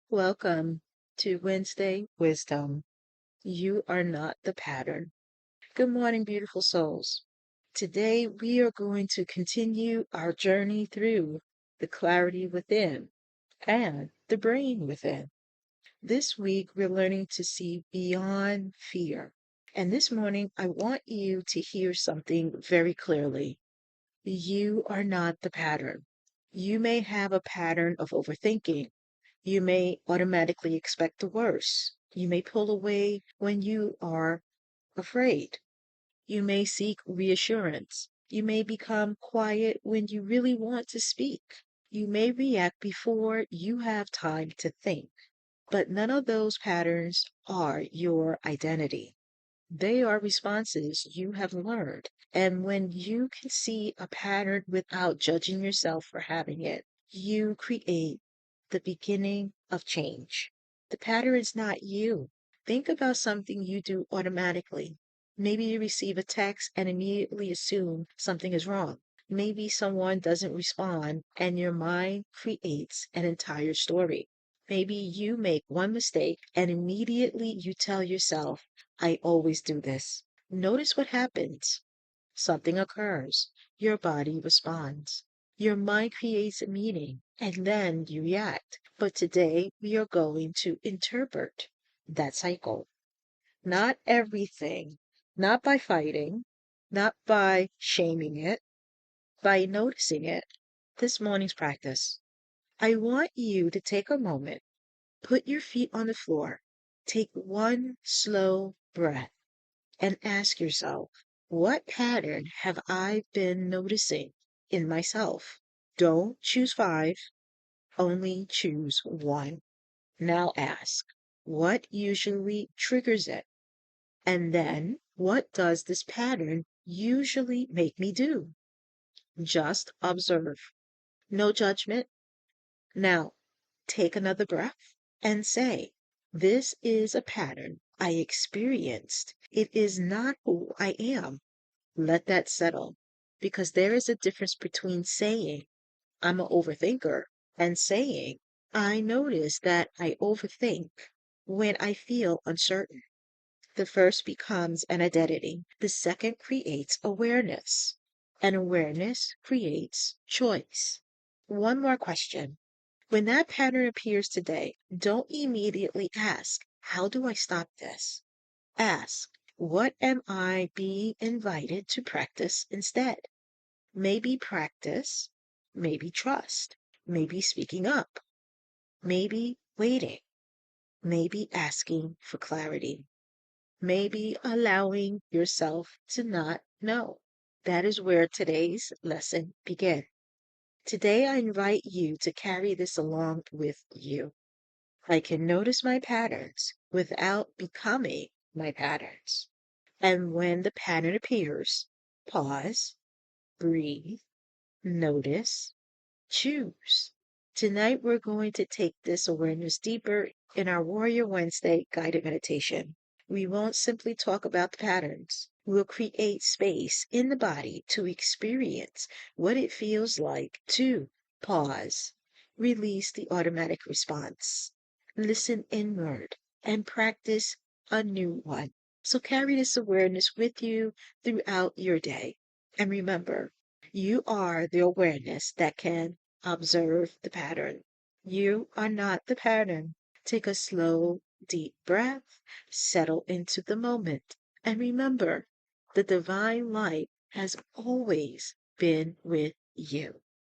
Welcome to Wednesday Wisdom. You are not the pattern. Good morning, beautiful souls. Today we are going to continue our journey through the clarity within and the brain within. This week we're learning to see beyond fear. And this morning I want you to hear something very clearly. You are not the pattern. You may have a pattern of overthinking. You may automatically expect the worst. You may pull away when you are afraid. You may seek reassurance. You may become quiet when you really want to speak. You may react before you have time to think. But none of those patterns are your identity. They are responses you have learned. And when you can see a pattern without judging yourself for having it, you create the beginning of change. The pattern is not you. Think about something you do automatically. Maybe you receive a text and immediately assume something is wrong. Maybe someone doesn't respond and your mind creates an entire story. Maybe you make one mistake and immediately you tell yourself, I always do this. Notice what happens. Something occurs. Your body responds. Your mind creates a meaning and then you react. But today we are going to interpret that cycle. Not everything, not by fighting, not by shaming it, by noticing it. This morning's practice. I want you to take a moment, put your feet on the floor, take one slow breath and ask yourself, what pattern have I been noticing in myself? Don't choose five, only choose one. Now ask, what usually triggers it? And then, what does this pattern usually make me do? Just observe. No judgment. Now, take another breath and say, this is a pattern I experienced. It is not who I am. Let that settle because there is a difference between saying, I'm an overthinker and saying, I notice that I overthink when I feel uncertain. The first becomes an identity. The second creates awareness. And awareness creates choice. One more question. When that pattern appears today, don't immediately ask, how do I stop this? Ask, what am I being invited to practice instead? Maybe practice, maybe trust, maybe speaking up, maybe waiting, maybe asking for clarity, maybe allowing yourself to not know. That is where today's lesson begins. Today, I invite you to carry this along with you. I can notice my patterns without becoming my patterns. And when the pattern appears, pause, breathe, notice, choose. Tonight, we're going to take this awareness deeper in our Warrior Wednesday guided meditation. We won't simply talk about the patterns. We'll create space in the body to experience what it feels like to pause, release the automatic response, listen inward, and practice a new one. So carry this awareness with you throughout your day. And remember, you are the awareness that can observe the pattern. You are not the pattern. Take a slow, deep breath, settle into the moment, and remember the divine light has always been with you.